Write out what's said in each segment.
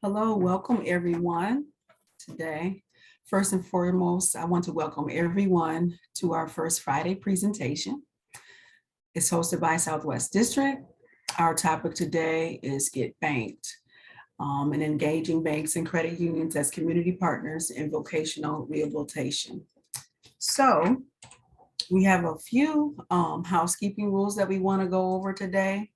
Hello, welcome everyone today. First and foremost, I want to welcome everyone to our first Friday presentation. It's hosted by Southwest District. Our topic today is Get Banked, and engaging banks and credit unions as community partners in vocational rehabilitation. So we have a few housekeeping rules that we want to go over today.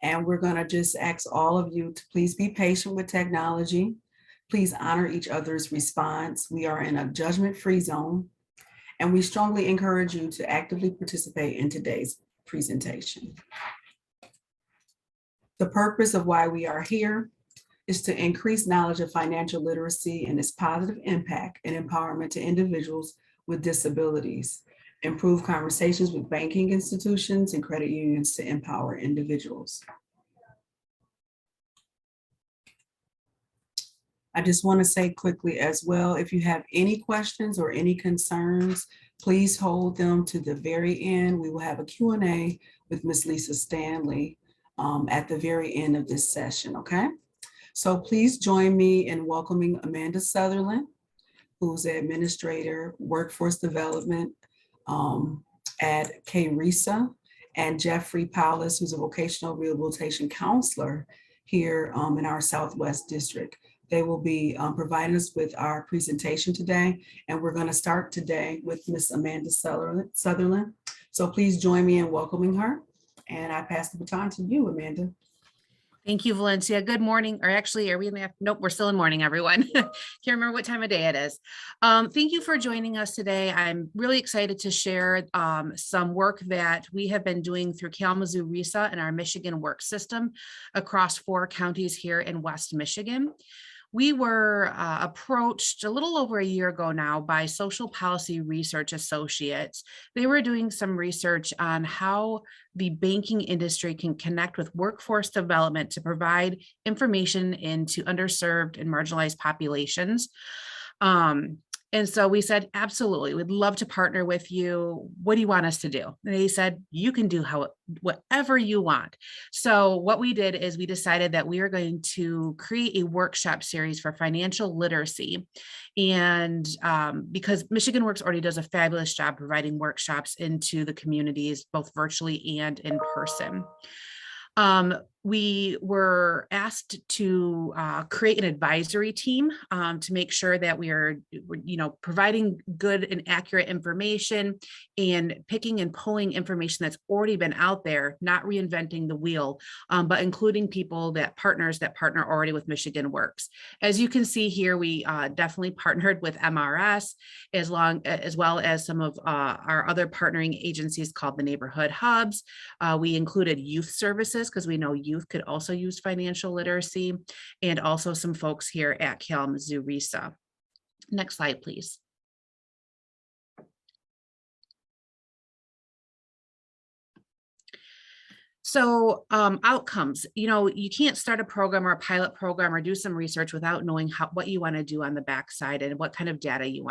And we're going to just ask all of you to please be patient with technology. Please honor each other's response. We are in a judgment-free zone, and we strongly encourage you to actively participate in today's presentation. The purpose of why we are here is to increase knowledge of financial literacy and its positive impact and empowerment to individuals with disabilities, improve conversations with banking institutions and credit unions to empower individuals. I just want to say quickly as well, if you have any questions or any concerns, please hold them to the very end. We will have a Q&A with Ms. Lisa Stanley at the very end of this session, okay? So please join me in welcoming Amanda Sutherland, who's the Administrator, Workforce Development at KRESA, and Jeffrey Powless, who's a Vocational Rehabilitation Counselor here in our Southwest District. They will be providing us with our presentation today, and we're going to start today with Ms. Amanda Sutherland. So please join me in welcoming her, and I pass the baton to you, Amanda. Thank you, Valencia. Good morning, or actually, are we in the afternoon? Nope, we're still in morning, everyone. Can't remember what time of day it is. Thank you for joining us today. I'm really excited to share some work that we have been doing through Kalamazoo RESA and our Michigan work system across 4 counties here in West Michigan. We were approached a little over a year ago now by Social Policy Research Associates. They were doing some research on how the banking industry can connect with workforce development to provide information into underserved and marginalized populations. And so we said, absolutely, we'd love to partner with you. What do you want us to do? And they said, you can do whatever you want. So what we did is we decided that we are going to create a workshop series for financial literacy. And because Michigan Works already does a fabulous job providing workshops into the communities, both virtually and in person. We were asked to create an advisory team to make sure that we are, providing good and accurate information and picking and pulling information that's already been out there, not reinventing the wheel, but including partners that partner already with Michigan Works. As you can see here, we definitely partnered with MRS as well as some of our other partnering agencies called the Neighborhood Hubs. We included youth services because we know youth could also use financial literacy, and also some folks here at Kalamazoo RESA. Next slide, please. So outcomes, you can't start a program or a pilot program or do some research without knowing what you want to do on the backside and what kind of data you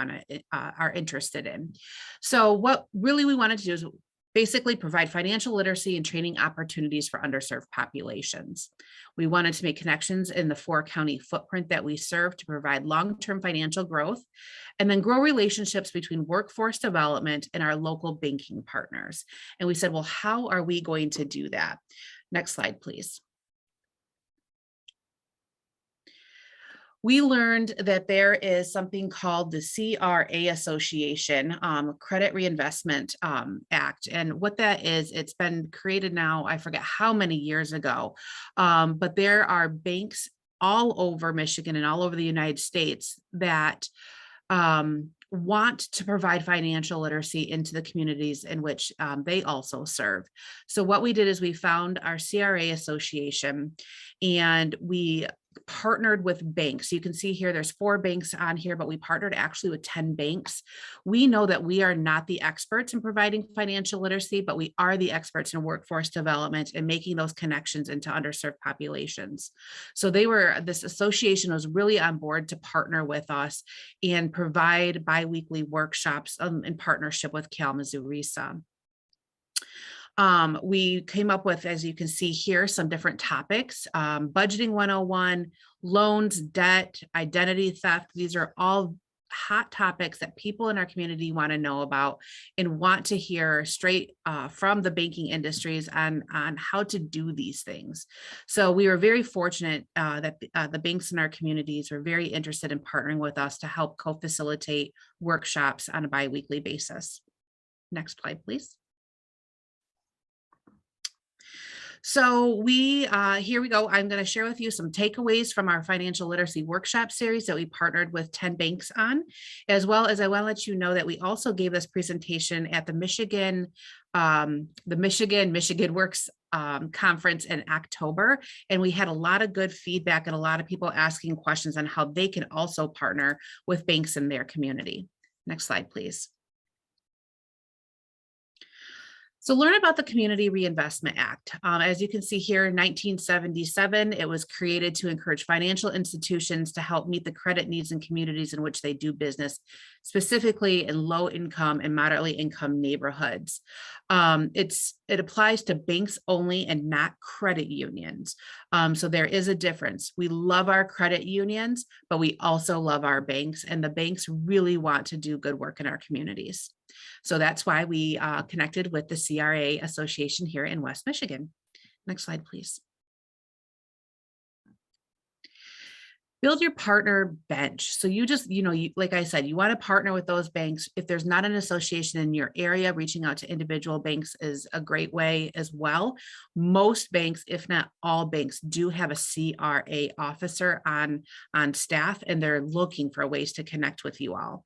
are interested in. So what really we wanted to do is basically provide financial literacy and training opportunities for underserved populations. We wanted to make connections in the 4-county footprint that we serve to provide long-term financial growth, and then grow relationships between workforce development and our local banking partners. And we said, well, how are we going to do that? Next slide, please. We learned that there is something called the CRA Association, Credit Reinvestment Act. And what that is, it's been created now, I forget how many years ago, but there are banks all over Michigan and all over the United States that want to provide financial literacy into the communities in which they also serve. So what we did is we found our CRA Association, and we partnered with banks. You can see here, there's 4 banks on here, but we partnered actually with 10 banks. We know that we are not the experts in providing financial literacy, but we are the experts in workforce development and making those connections into underserved populations. So this association was really on board to partner with us and provide biweekly workshops in partnership with Kalamazoo RESA. We came up with, as you can see here, some different topics, budgeting 101, loans, debt, identity theft. These are all hot topics that people in our community want to know about and want to hear straight from the banking industries on how to do these things. So we were very fortunate that the banks in our communities were very interested in partnering with us to help co-facilitate workshops on a bi-weekly basis. Next slide, please. So here we go. I'm going to share with you some takeaways from our financial literacy workshop series that we partnered with 10 banks on, as well as I want to let you know that we also gave this presentation at the Michigan Works conference in October. And we had a lot of good feedback and a lot of people asking questions on how they can also partner with banks in their community. Next slide, please. So learn about the Community Reinvestment Act. As you can see here, in 1977, it was created to encourage financial institutions to help meet the credit needs in communities in which they do business, specifically in low income and moderately income neighborhoods. It applies to banks only and not credit unions. So there is a difference. We love our credit unions, but we also love our banks, and the banks really want to do good work in our communities. So that's why we connected with the CRA Association here in West Michigan. Next slide, please. Build your partner bench. So you just, like I said, you want to partner with those banks. If there's not an association in your area, reaching out to individual banks is a great way as well. Most banks, if not all banks, do have a CRA officer on staff, and they're looking for ways to connect with you all.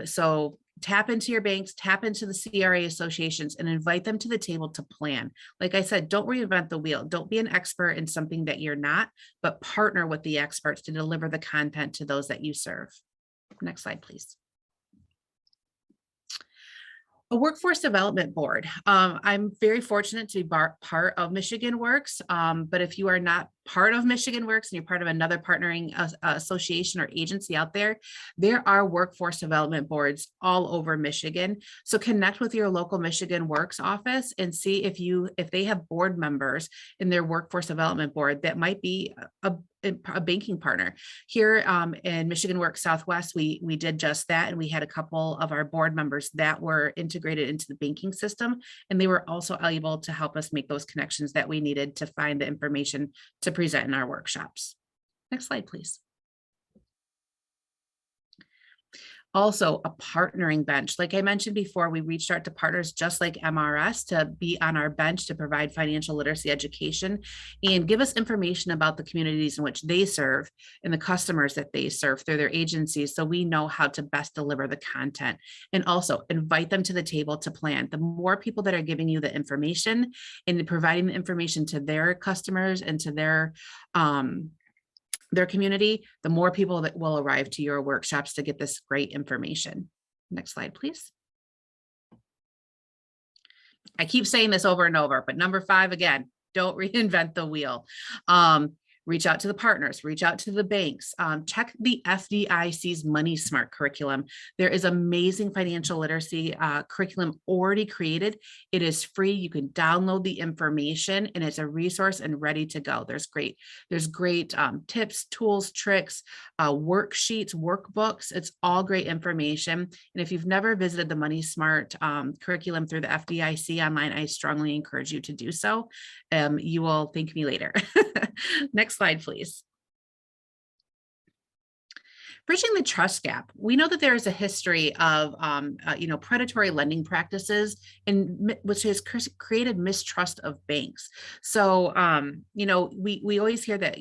So tap into your banks, tap into the CRA associations, and invite them to the table to plan. Like I said, don't reinvent the wheel. Don't be an expert in something that you're not, but partner with the experts to deliver the content to those that you serve. Next slide, please. A workforce development board. I'm very fortunate to be part of Michigan Works, but if you are not part of Michigan Works and you're part of another partnering association or agency out there, there are workforce development boards all over Michigan. So connect with your local Michigan Works office and see if they have board members in their workforce development board that might be a banking partner. Here in Michigan Works Southwest, we did just that, and we had a couple of our board members that were integrated into the banking system, and they were also able to help us make those connections that we needed to find the information to present in our workshops. Next slide, please. Also, a partnering bench. Like I mentioned before, we reached out to partners just like MRS to be on our bench to provide financial literacy education and give us information about the communities in which they serve and the customers that they serve through their agencies, so we know how to best deliver the content. And also invite them to the table to plan. The more people that are giving you the information and providing the information to their customers and to their community, the more people that will arrive to your workshops to get this great information. Next slide, please. I keep saying this over and over, but number 5, again, don't reinvent the wheel. Reach out to the partners, reach out to the banks, check the FDIC's Money Smart curriculum. There is amazing financial literacy curriculum already created. It is free. You can download the information, and it's a resource and ready to go. There's great tips, tools, tricks, worksheets, workbooks. It's all great information. And if you've never visited the Money Smart curriculum through the FDIC online, I strongly encourage you to do so. You will thank me later. Next slide, please. Bridging the trust gap. We know that there is a history of predatory lending practices, and which has created mistrust of banks. So we always hear that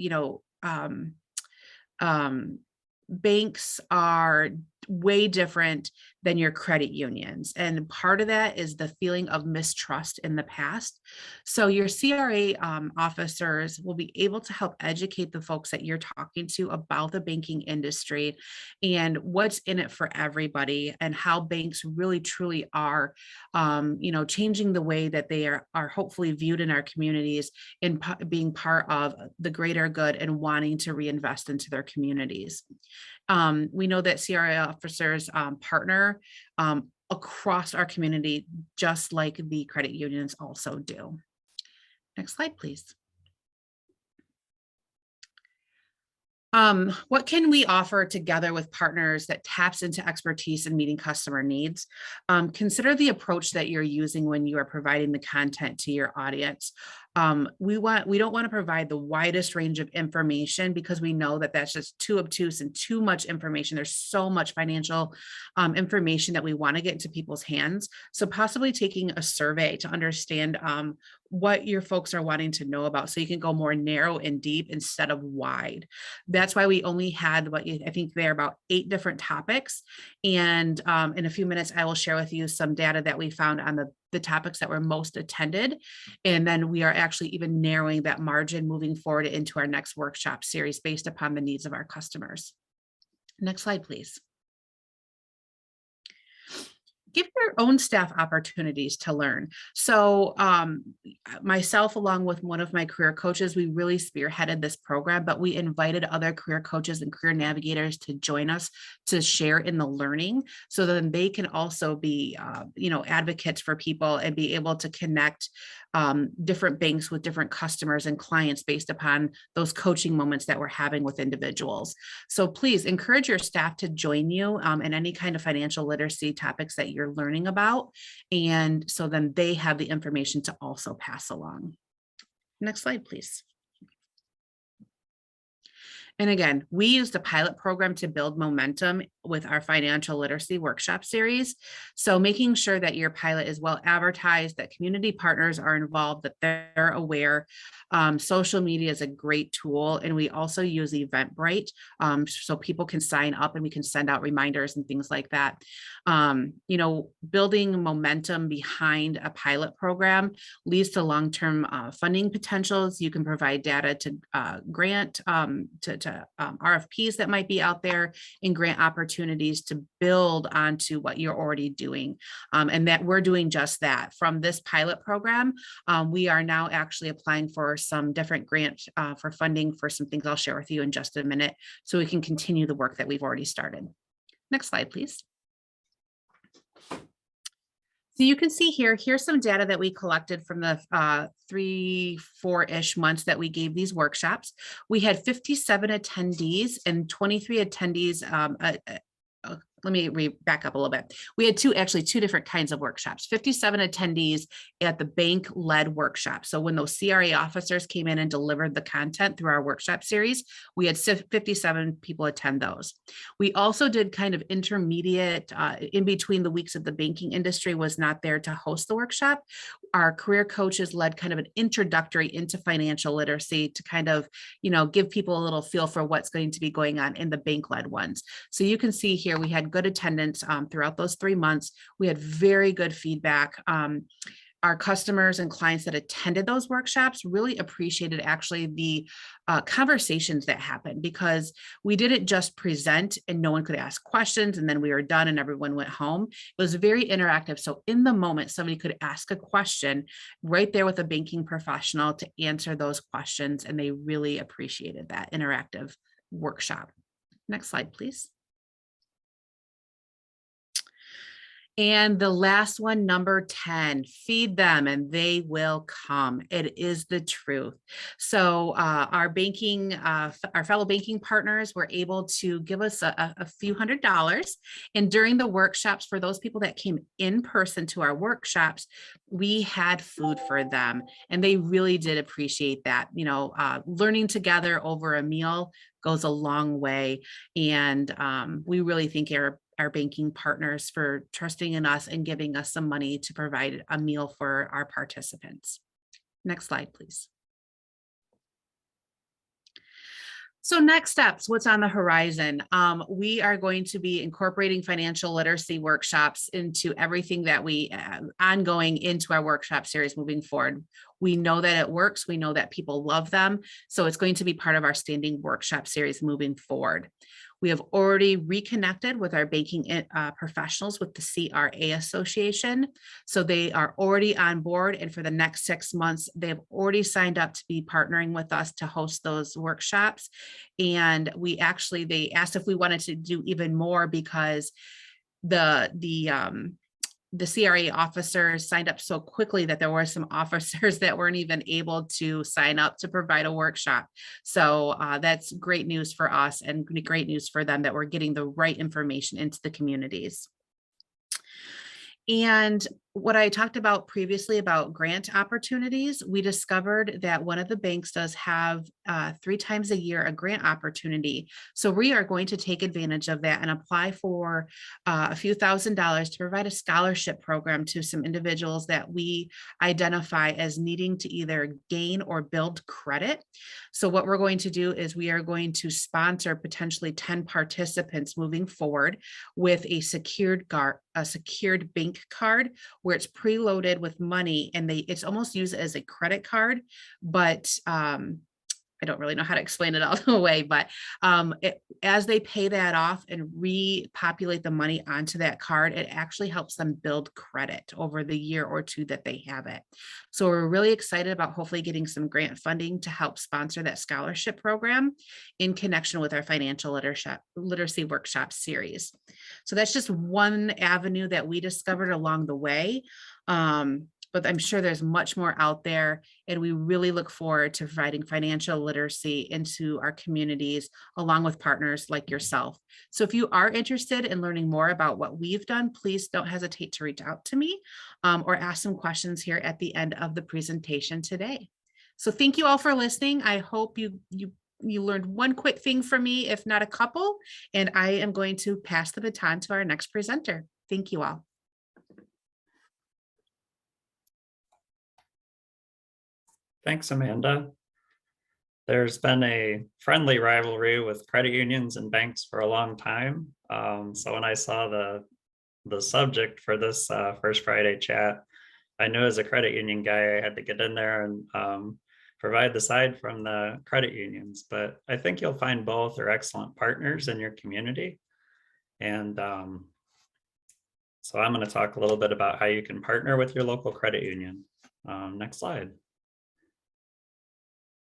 banks are way different than your credit unions. And part of that is the feeling of mistrust in the past. So your CRA officers will be able to help educate the folks that you're talking to about the banking industry and what's in it for everybody, and how banks really truly are, changing the way that they are hopefully viewed in our communities, and being part of the greater good and wanting to reinvest into their communities. We know that CRA officers partner across our community, just like the credit unions also do. Next slide, please. What can we offer together with partners that taps into expertise in meeting customer needs? Consider the approach that you're using when you are providing the content to your audience. We don't want to provide the widest range of information because we know that that's just too obtuse and too much information. There's so much financial information that we want to get into people's hands. So possibly taking a survey to understand what your folks are wanting to know about, so you can go more narrow and deep instead of wide. That's why we only had I think there are about 8 different topics. And in a few minutes, I will share with you some data that we found on the topics that were most attended. And then we are actually even narrowing that margin moving forward into our next workshop series based upon the needs of our customers. Next slide, please. Give your own staff opportunities to learn. So myself, along with one of my career coaches, we really spearheaded this program, but we invited other career coaches and career navigators to join us to share in the learning, so then they can also be, advocates for people and be able to connect different banks with different customers and clients based upon those coaching moments that we're having with individuals. So please encourage your staff to join you in any kind of financial literacy topics that you're learning about. And so then they have the information to also pass along. Next slide, please. And again, we used a pilot program to build momentum with our financial literacy workshop series. So making sure that your pilot is well advertised, that community partners are involved, that they're aware. Social media is a great tool. And we also use Eventbrite so people can sign up and we can send out reminders and things like that. Building momentum behind a pilot program leads to long-term funding potentials. You can provide data to grant, to RFPs that might be out there, and grant opportunities to build onto what you're already doing. And that we're doing just that. From this pilot program, we are now actually applying for some different grants for funding for some things I'll share with you in just a minute, so we can continue the work that we've already started. Next slide, please. So you can see here's some data that we collected from the 3-4-ish months that we gave these workshops. We had 57 attendees and 23 attendees. Let me back up a little bit. We had two different kinds of workshops, 57 attendees at the bank-led workshop. So when those CRA officers came in and delivered the content through our workshop series, we had 57 people attend those. We also did kind of intermediate, in between the weeks of the banking industry was not there to host the workshop. Our career coaches led kind of an introductory into financial literacy to kind of, give people a little feel for what's going to be going on in the bank-led ones. So you can see here, we had good attendance throughout those 3 months. We had very good feedback. Our customers and clients that attended those workshops really appreciated actually the conversations that happened, because we didn't just present and no one could ask questions and then we were done and everyone went home. It was very interactive. So in the moment, somebody could ask a question right there with a banking professional to answer those questions, and they really appreciated that interactive workshop. Next slide, please. And the last one, number 10, feed them and they will come. It is the truth. So our fellow banking partners were able to give us a few $100s. And during the workshops, for those people that came in person to our workshops, we had food for them. And they really did appreciate that. Learning together over a meal goes a long way. And we really thank our banking partners for trusting in us and giving us some money to provide a meal for our participants. Next slide, please. So next steps, what's on the horizon? We are going to be incorporating financial literacy workshops into everything that we ongoing into our workshop series moving forward. We know that it works. We know that people love them. So it's going to be part of our standing workshop series moving forward. We have already reconnected with our banking professionals with the CRA Association. So they are already on board. And for the next 6 months, they've already signed up to be partnering with us to host those workshops. And they asked if we wanted to do even more, because the the CRA officers signed up so quickly that there were some officers that weren't even able to sign up to provide a workshop. So that's great news for us and great news for them that we're getting the right information into the communities. And what I talked about previously about grant opportunities, we discovered that one of the banks does have 3 times a year a grant opportunity. So we are going to take advantage of that and apply for a few $1,000s to provide a scholarship program to some individuals that we identify as needing to either gain or build credit. So what we're going to do is we are going to sponsor potentially 10 participants moving forward with a secured bank card where it's preloaded with money, and it's almost used as a credit card, but I don't really know how to explain it all the way, but as they pay that off and repopulate the money onto that card, it actually helps them build credit over the year or two that they have it. So we're really excited about hopefully getting some grant funding to help sponsor that scholarship program in connection with our financial literacy workshop series. So that's just one avenue that we discovered along the way. But I'm sure there's much more out there, and we really look forward to providing financial literacy into our communities along with partners like yourself. So if you are interested in learning more about what we've done, please don't hesitate to reach out to me or ask some questions here at the end of the presentation today. So thank you all for listening. I hope you learned one quick thing from me, if not a couple, and I am going to pass the baton to our next presenter. Thank you all. Thanks, Amanda. There's been a friendly rivalry with credit unions and banks for a long time. So when I saw the subject for this First Friday chat, I knew as a credit union guy, I had to get in there and provide the side from the credit unions. But I think you'll find both are excellent partners in your community. And so I'm going to talk a little bit about how you can partner with your local credit union. Next slide.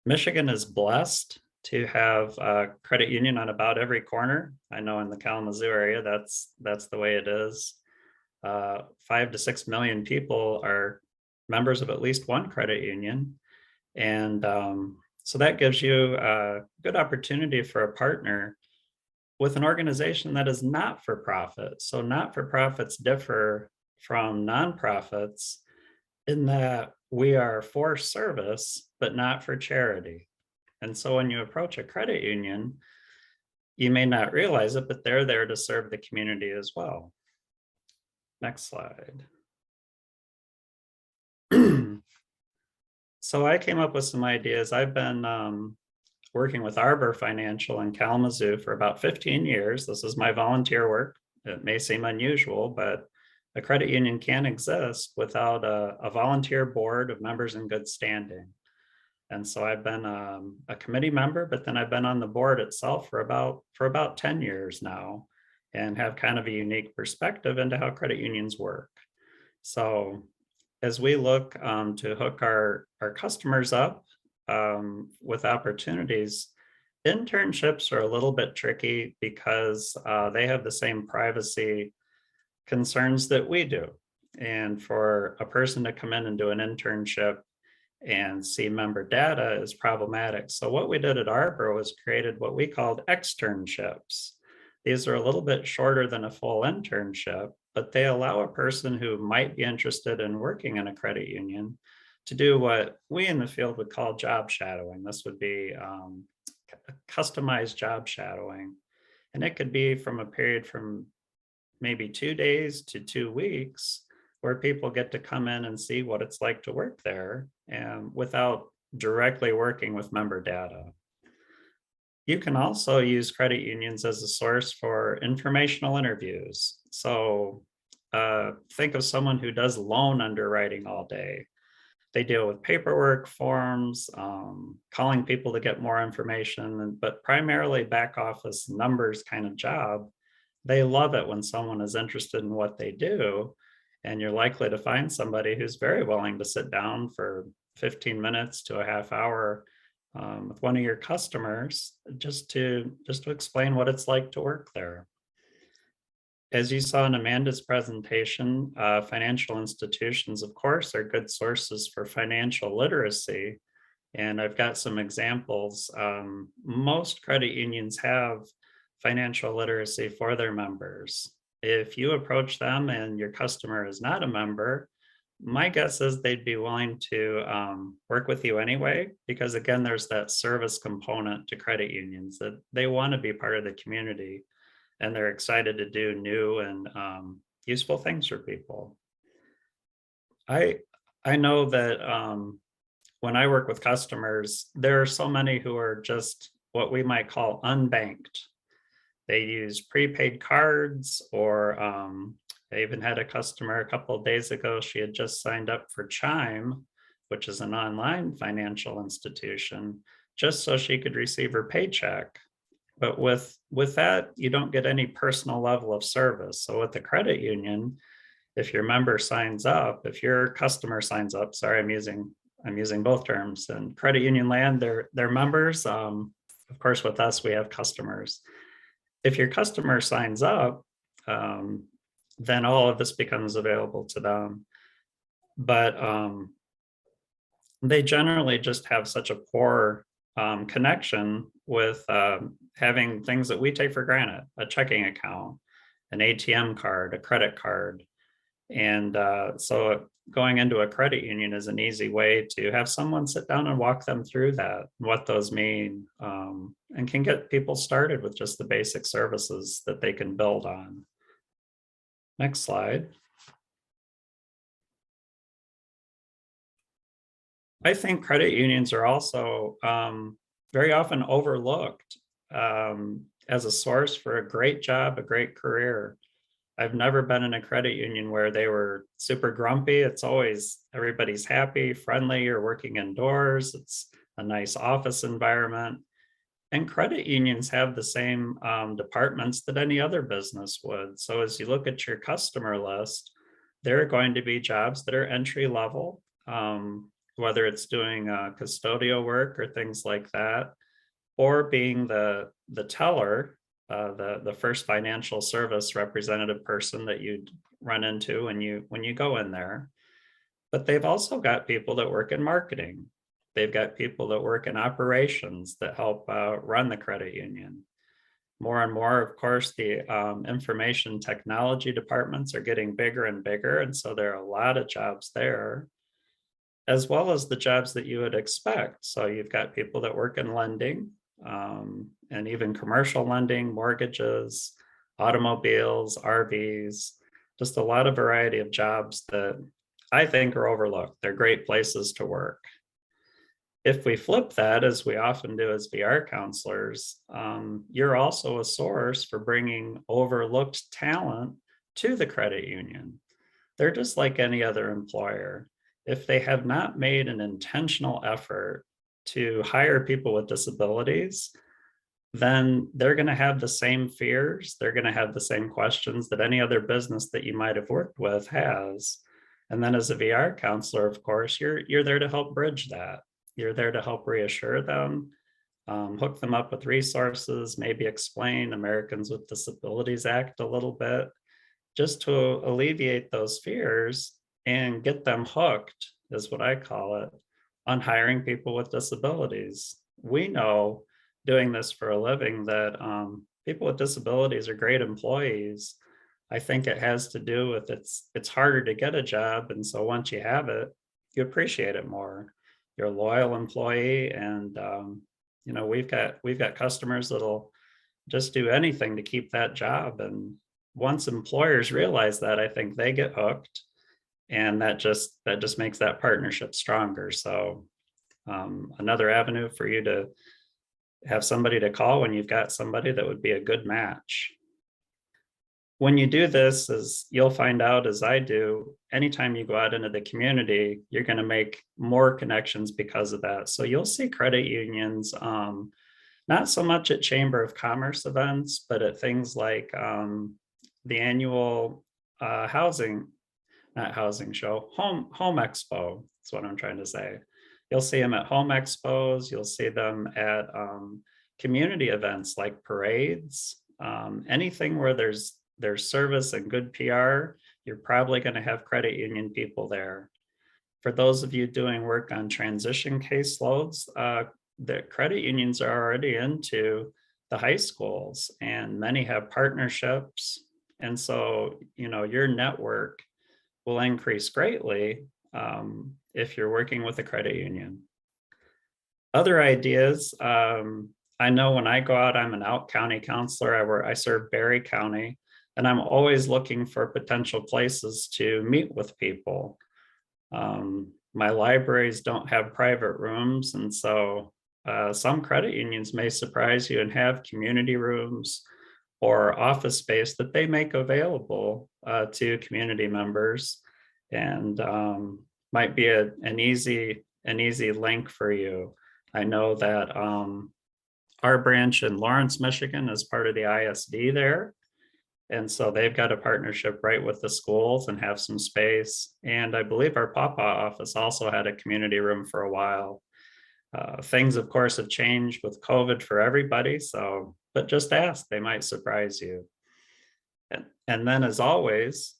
Michigan is blessed to have a credit union on about every corner. I know in the Kalamazoo area, that's the way it is. 5 to 6 million people are members of at least one credit union. And so that gives you a good opportunity for a partner with an organization that is not for profit. So not for profits differ from nonprofits in that we are for service, but not for charity. And so when you approach a credit union, you may not realize it, but they're there to serve the community as well. Next slide. So I came up with some ideas. I've been working with Arbor Financial in Kalamazoo for about 15 years. This is my volunteer work. It may seem unusual, but a credit union can't exist without a volunteer board of members in good standing. And so I've been a committee member, but then I've been on the board itself for about 10 years now and have kind of a unique perspective into how credit unions work. So as we look to hook our customers up with opportunities, internships are a little bit tricky because they have the same privacy concerns that we do. And for a person to come in and do an internship and see member data is problematic. So what we did at Arbor was created what we called externships. These are a little bit shorter than a full internship, but they allow a person who might be interested in working in a credit union to do what we in the field would call job shadowing. This would be customized job shadowing. And it could be from a period from maybe 2 days to 2 weeks, where people get to come in and see what it's like to work there and without directly working with member data. You can also use credit unions as a source for informational interviews. So think of someone who does loan underwriting all day. They deal with paperwork, forms, calling people to get more information, but primarily back office numbers kind of job. They love it when someone is interested in what they do, and you're likely to find somebody who's very willing to sit down for 15 minutes to a half hour with one of your customers just to explain what it's like to work there. As you saw in Amanda's presentation, financial institutions, of course, are good sources for financial literacy. And I've got some examples. Most credit unions have financial literacy for their members. If you approach them and your customer is not a member, my guess is they'd be willing to work with you anyway, because again, there's that service component to credit unions that they want to be part of the community and they're excited to do new and useful things for people. I I know that when I work with customers, there are so many who are just what we might call unbanked. They use prepaid cards, or I even had a customer a couple of days ago. She had just signed up for Chime, which is an online financial institution, just so she could receive her paycheck. But with that, you don't get any personal level of service. So with the credit union, if your member signs up, if your customer signs up, sorry, I'm using both terms. And credit union land, they're members. Of course, with us, we have customers. If your customer signs up, then all of this becomes available to them. But they generally just have such a poor connection with having things that we take for granted: a checking account, an ATM card, a credit card. And so going into a credit union is an easy way to have someone sit down and walk them through that, what those mean, and can get people started with just the basic services that they can build on. Next slide. I think credit unions are also very often overlooked as a source for a great job, a great career. I've never been in a credit union where they were super grumpy. It's always everybody's happy, friendly, you're working indoors. It's a nice office environment. And credit unions have the same departments that any other business would. So as you look at your customer list, there are going to be jobs that are entry level, whether it's doing custodial work or things like that, or being the teller, the first financial service representative person that you'd run into when you go in there. But they've also got people that work in marketing. They've got people that work in operations that help run the credit union. More and more, of course, the information technology departments are getting bigger and bigger. And so there are a lot of jobs there, as well as the jobs that you would expect. So you've got people that work in lending, and even commercial lending, mortgages, automobiles, RVs, just a lot of variety of jobs that I think are overlooked. They're great places to work. If we flip that, as we often do as VR counselors, you're also a source for bringing overlooked talent to the credit union. They're just like any other employer. If they have not made an intentional effort to hire people with disabilities, then they're going to have the same fears. They're going to have the same questions that any other business that you might have worked with has. And then as a VR counselor, of course, you're there to help bridge that. You're there to help reassure them, hook them up with resources, maybe explain Americans with Disabilities Act a little bit, just to alleviate those fears and get them hooked, is what I call it, on hiring people with disabilities. We know, doing this for a living, that people with disabilities are great employees. I think it has to do with it's harder to get a job, and so once you have it, you appreciate it more. You're a loyal employee, and we've got customers that'll just do anything to keep that job. And once employers realize that, I think they get hooked, and that just makes that partnership stronger. So another avenue for you to have somebody to call when you've got somebody that would be a good match. When you do this, as you'll find out, as I do, anytime you go out into the community, you're going to make more connections because of that. So you'll see credit unions, not so much at Chamber of Commerce events, but at things like the annual home expo. That's what I'm trying to say. You'll see them at home expos. You'll see them at community events like parades, anything where there's their service and good PR, you're probably going to have credit union people there. For those of you doing work on transition caseloads, the credit unions are already into the high schools, and many have partnerships. And so, your network will increase greatly if you're working with a credit union. Other ideas, I know when I go out, I'm an out county counselor. I serve Berry County, and I'm always looking for potential places to meet with people. My libraries don't have private rooms, and so some credit unions may surprise you and have community rooms or office space that they make available to community members, and might be an easy link for you. I know that our branch in Lawrence, Michigan is part of the ISD there. And so they've got a partnership right with the schools and have some space. And I believe our Papa office also had a community room for a while. Things, of course, have changed with COVID for everybody. So, but just ask, they might surprise you. And then as always,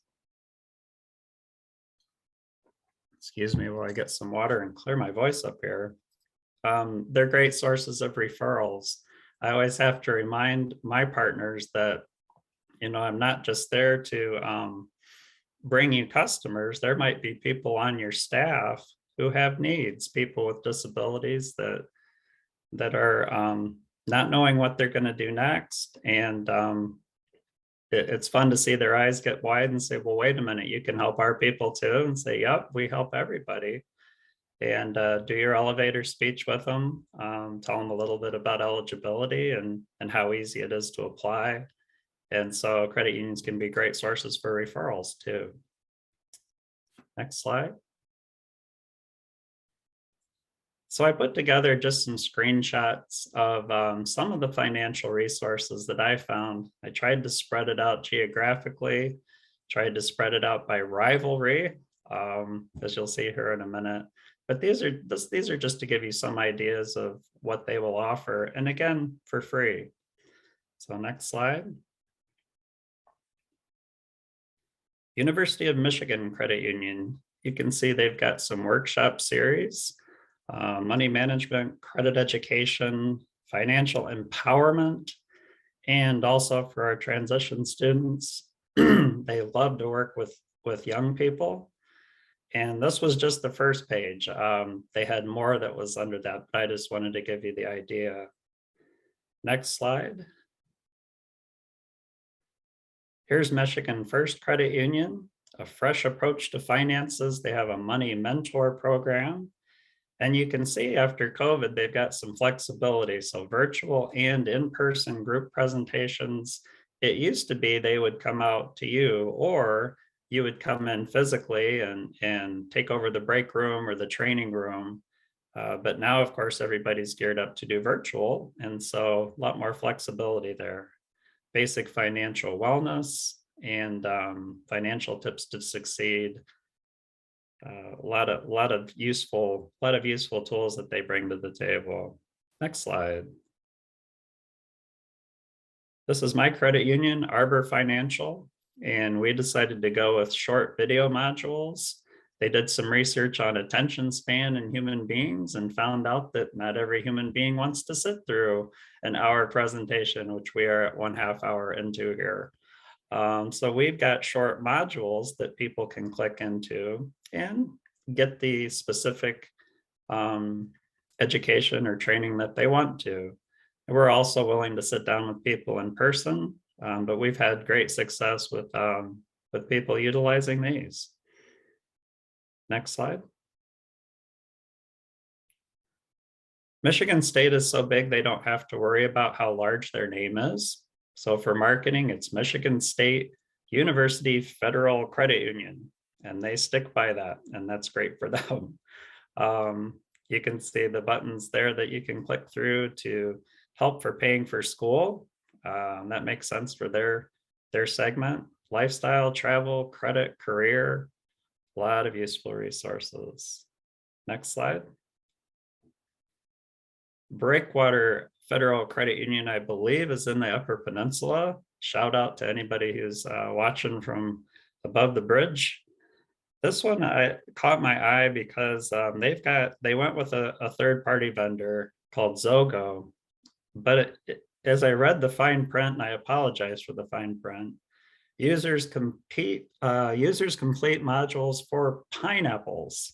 excuse me while I get some water and clear my voice up here. They're great sources of referrals. I always have to remind my partners that, I'm not just there to bring you customers. There might be people on your staff who have needs, people with disabilities that are not knowing what they're going to do next. And it's fun to see their eyes get wide and say, well, wait a minute, you can help our people too. And say, yep, we help everybody. And do your elevator speech with them. Tell them a little bit about eligibility and how easy it is to apply. And so credit unions can be great sources for referrals too. Next slide. So I put together just some screenshots of some of the financial resources that I found. I tried to spread it out geographically, tried to spread it out by rivalry, as you'll see here in a minute. But these are just to give you some ideas of what they will offer. And again, for free. So next slide. University of Michigan Credit Union. You can see they've got some workshop series, money management, credit education, financial empowerment, and also for our transition students, they love to work with young people. And this was just the first page. They had more that was under that, but I just wanted to give you the idea. Next slide. Here's Michigan First Credit Union, a fresh approach to finances. They have a money mentor program. And you can see after COVID, they've got some flexibility. So virtual and in-person group presentations. It used to be they would come out to you, or you would come in physically and take over the break room or the training room. But now, of course, everybody's geared up to do virtual. And so a lot more flexibility there. Basic financial wellness and financial tips to succeed. A lot of useful tools that they bring to the table. Next slide. This is my credit union, Arbor Financial, and we decided to go with short video modules. They did some research on attention span in human beings and found out that not every human being wants to sit through an hour presentation, which we are at 1/2 hour into here. So we've got short modules that people can click into and get the specific education or training that they want to. And we're also willing to sit down with people in person, but we've had great success with people utilizing these. Next slide. Michigan State is so big, they don't have to worry about how large their name is. So for marketing, it's Michigan State University Federal Credit Union, and they stick by that, and that's great for them. You can see the buttons there that you can click through to help for paying for school. That makes sense for their segment. Lifestyle, travel, credit, career, a lot of useful resources. Next slide. Breakwater Federal Credit Union, I believe, is in the Upper Peninsula. Shout out to anybody who's watching from above the bridge. This one I caught my eye because they went with a third-party vendor called Zogo. But as I read the fine print, and I apologize for the fine print, users complete modules for pineapples,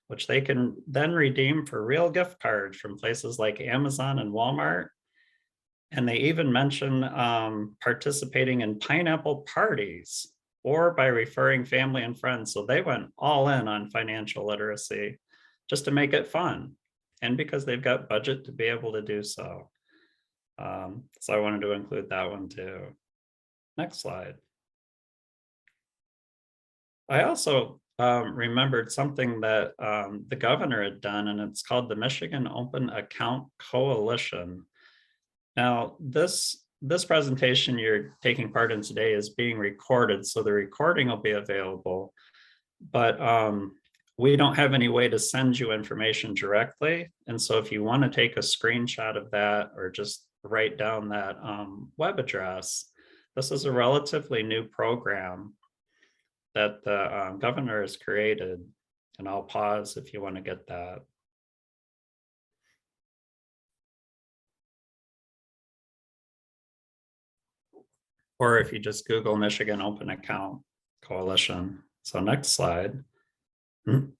which they can then redeem for real gift cards from places like Amazon and Walmart. And they even mention participating in pineapple parties or by referring family and friends. So they went all in on financial literacy just to make it fun, and because they've got budget to be able to do so. So I wanted to include that one too. Next slide. I also remembered something that the governor had done, and it's called the Michigan Open Account Coalition. Now, this presentation you're taking part in today is being recorded, so the recording will be available, but we don't have any way to send you information directly. And so if you want to take a screenshot of that or just write down that web address, this is a relatively new program that the governor has created. And I'll pause if you want to get that. Or if you just Google Michigan Open Account Coalition. So next slide. And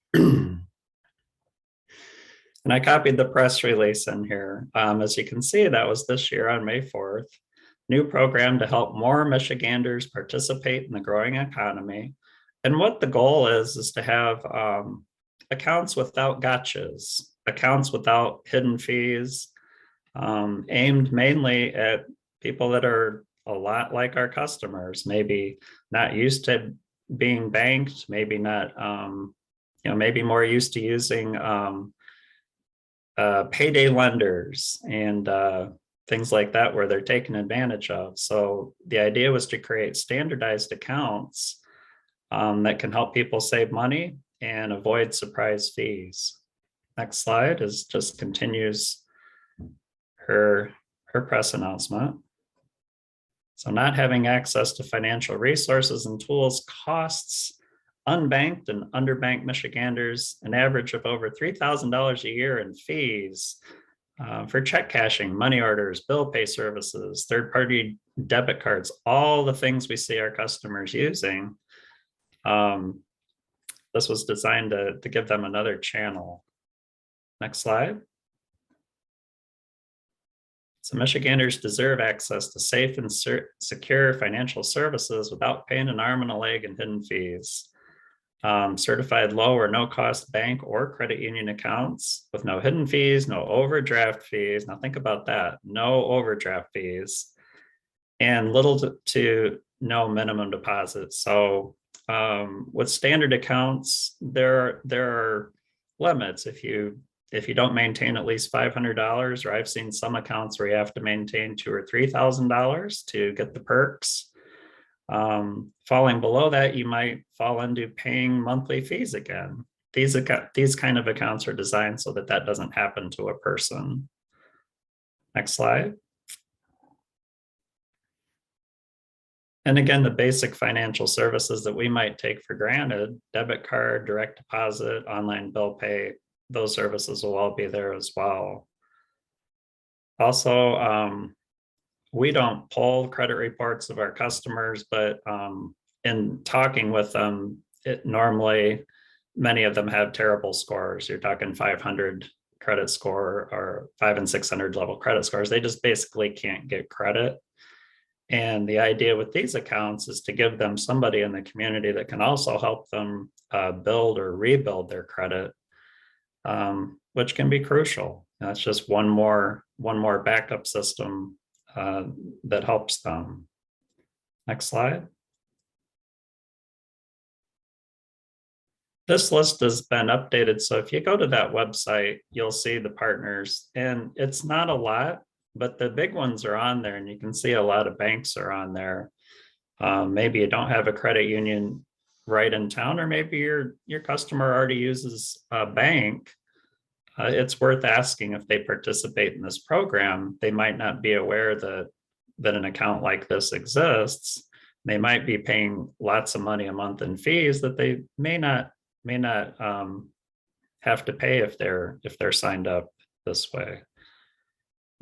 I copied the press release in here. As you can see, that was this year on May 4th. New program to help more Michiganders participate in the growing economy. And what the goal is to have accounts without gotchas, accounts without hidden fees, aimed mainly at people that are a lot like our customers, maybe not used to being banked, maybe not, maybe more used to using payday lenders and things like that, where they're taken advantage of. So the idea was to create standardized accounts that can help people save money and avoid surprise fees. Next slide is just continues her press announcement. So not having access to financial resources and tools costs unbanked and underbanked Michiganders an average of over $3,000 a year in fees for check cashing, money orders, bill pay services, third-party debit cards, all the things we see our customers using. This was designed to give them another channel. Next slide. So Michiganders deserve access to safe and secure financial services without paying an arm and a leg in hidden fees. Certified low or no cost bank or credit union accounts with no hidden fees, no overdraft fees. Now think about that, no overdraft fees, and little to no minimum deposits. So with standard accounts, there are limits. If you don't maintain at least $500, or I've seen some accounts where you have to maintain $2,000 or $3,000 to get the perks. Falling below that, you might fall into paying monthly fees again. These kind of accounts are designed so that that doesn't happen to a person. Next slide. And again, the basic financial services that we might take for granted, debit card, direct deposit, online bill pay, those services will all be there as well. Also, we don't pull credit reports of our customers, but in talking with them, normally many of them have terrible scores. You're talking 500 credit score or 500 and 600 level credit scores. They just basically can't get credit. And the idea with these accounts is to give them somebody in the community that can also help them build or rebuild their credit, which can be crucial. That's just one more backup system that helps them. Next slide. This list has been updated. So if you go to that website, you'll see the partners, and it's not a lot, but the big ones are on there, and you can see a lot of banks are on there. Maybe you don't have a credit union right in town, or maybe your customer already uses a bank. it's worth asking if they participate in this program. They might not be aware that an account like this exists. They might be paying lots of money a month in fees that they may not have to pay if they're signed up this way.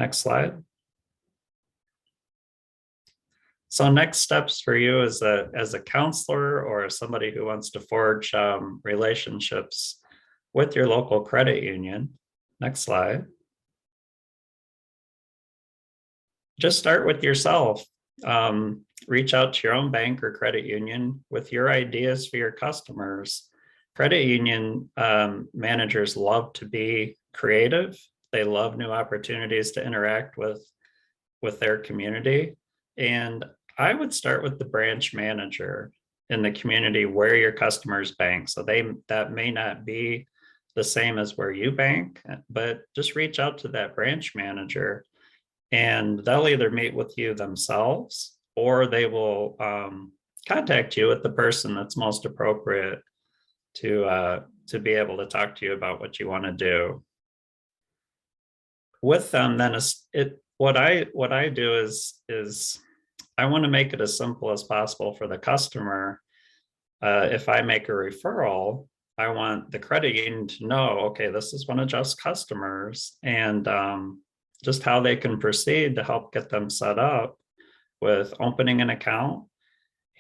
Next slide. So next steps for you as a counselor or as somebody who wants to forge relationships with your local credit union. Next slide. Just start with yourself. Reach out to your own bank or credit union with your ideas for your customers. Credit union managers love to be creative. They love new opportunities to interact with their community. And I would start with the branch manager in the community where your customers bank. So that may not be the same as where you bank, but just reach out to that branch manager and they'll either meet with you themselves or they will contact you with the person that's most appropriate to be able to talk to you about what you want to do. With them, then what I do is I want to make it as simple as possible for the customer. If I make a referral, I want the credit union to know, okay, this is one of Jeff's customers, and just how they can proceed to help get them set up with opening an account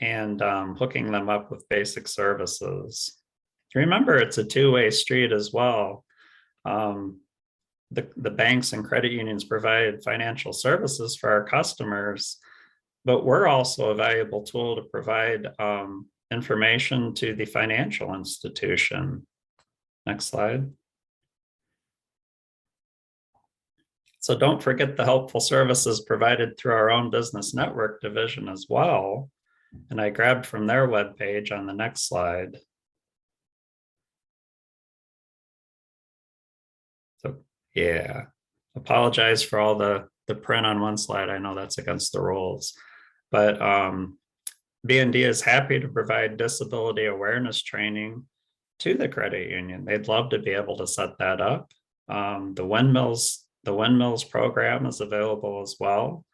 and hooking them up with basic services. Remember, it's a two-way street as well. The banks and credit unions provide financial services for our customers, but we're also a valuable tool to provide information to the financial institution. Next slide. So don't forget the helpful services provided through our own business network division as well. And I grabbed from their webpage on the next slide. So yeah, apologize for all the print on one slide. I know that's against the rules, but BND is happy to provide disability awareness training to the credit union. They'd love to be able to set that up. The Windmills program is available as well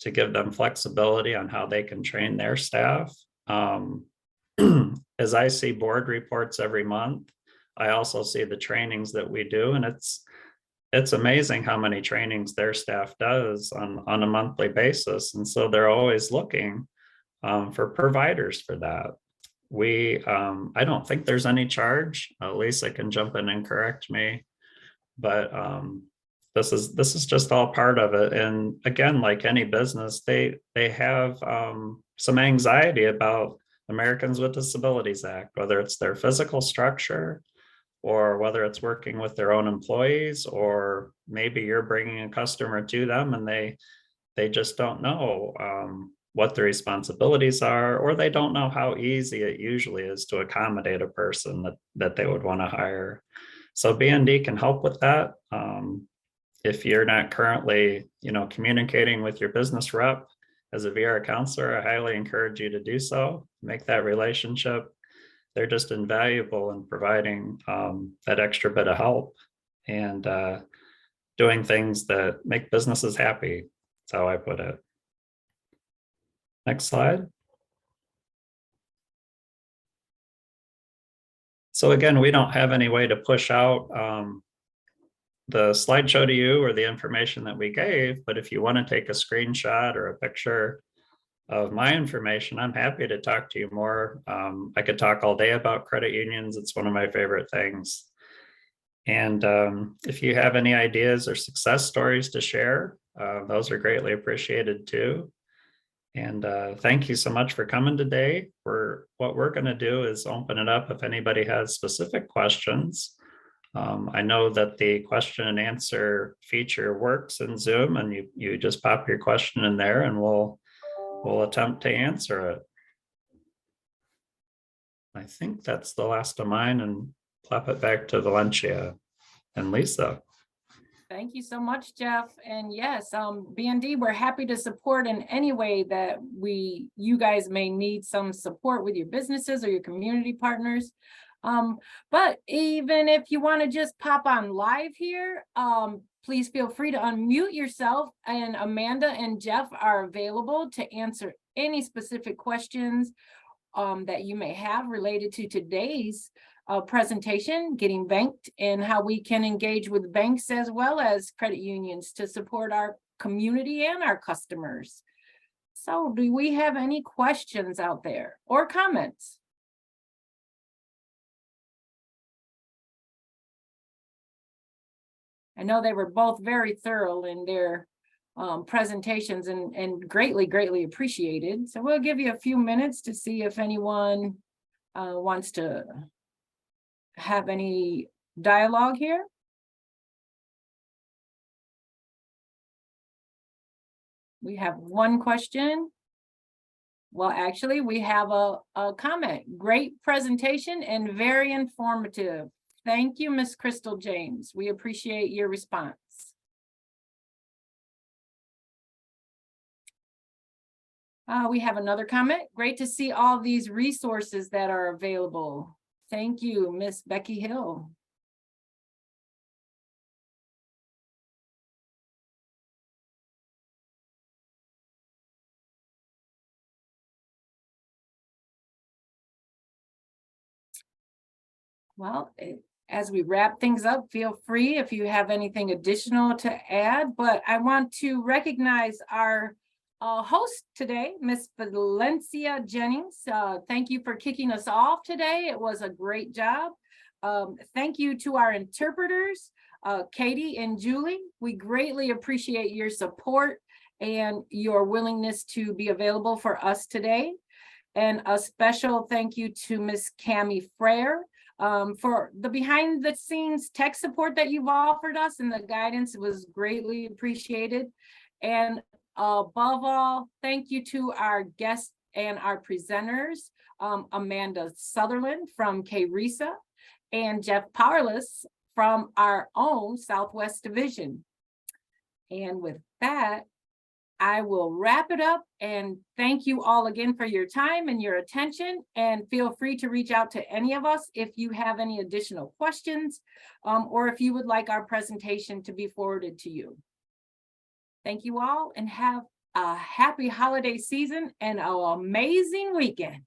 to give them flexibility on how they can train their staff. As I see board reports every month, I also see the trainings that we do, and it's amazing how many trainings their staff does on a monthly basis. And so they're always looking for providers for that. I don't think there's any charge. Lisa can jump in and correct me, but this is just all part of it. And again, like any business, they have some anxiety about Americans with Disabilities Act, whether it's their physical structure or whether it's working with their own employees, or maybe you're bringing a customer to them and they just don't know what the responsibilities are, or they don't know how easy it usually is to accommodate a person that they would want to hire. So BND can help with that. If you're not currently, communicating with your business rep as a VR counselor, I highly encourage you to do so. Make that relationship. They're just invaluable in providing that extra bit of help and doing things that make businesses happy. That's how I put it. Next slide. So again, we don't have any way to push out the slideshow to you or the information that we gave, but if you want to take a screenshot or a picture of my information, I'm happy to talk to you more. I could talk all day about credit unions. It's one of my favorite things. And if you have any ideas or success stories to share, those are greatly appreciated too. And thank you so much for coming today. What we're going to do is open it up if anybody has specific questions. I know that the question and answer feature works in Zoom, and you just pop your question in there and we'll attempt to answer it. I think that's the last of mine, and plop it back to Valencia and Lisa. Thank you so much, Jeff. And yes, BND, we're happy to support in any way that you guys may need some support with your businesses or your community partners. But even if you want to just pop on live here, please feel free to unmute yourself, and Amanda and Jeff are available to answer any specific questions that you may have related to today's presentation, Getting Banked, and how we can engage with banks as well as credit unions to support our community and our customers. So do we have any questions out there or comments? I know they were both very thorough in their presentations and greatly appreciated. So we'll give you a few minutes to see if anyone wants to have any dialogue here. We have one question. Well, actually, we have a comment. Great presentation and very informative. Thank you, Ms. Crystal James. We appreciate your response. We have another comment. Great to see all these resources that are available. Thank you, Miss Becky Hill. Well, as we wrap things up, feel free if you have anything additional to add, but I want to recognize our host today, Miss Valencia Jennings. Thank you for kicking us off today. It was a great job. Thank you to our interpreters, Katie and Julie. We greatly appreciate your support and your willingness to be available for us today. And a special thank you to Miss Cami Frere for the behind the scenes tech support that you've offered us, and the guidance was greatly appreciated. And above all, thank you to our guests and our presenters, Amanda Sutherland from KRESA and Jeff Powerless from our own Southwest Division. And with that, I will wrap it up and thank you all again for your time and your attention, and feel free to reach out to any of us if you have any additional questions or if you would like our presentation to be forwarded to you. Thank you all and have a happy holiday season and an amazing weekend.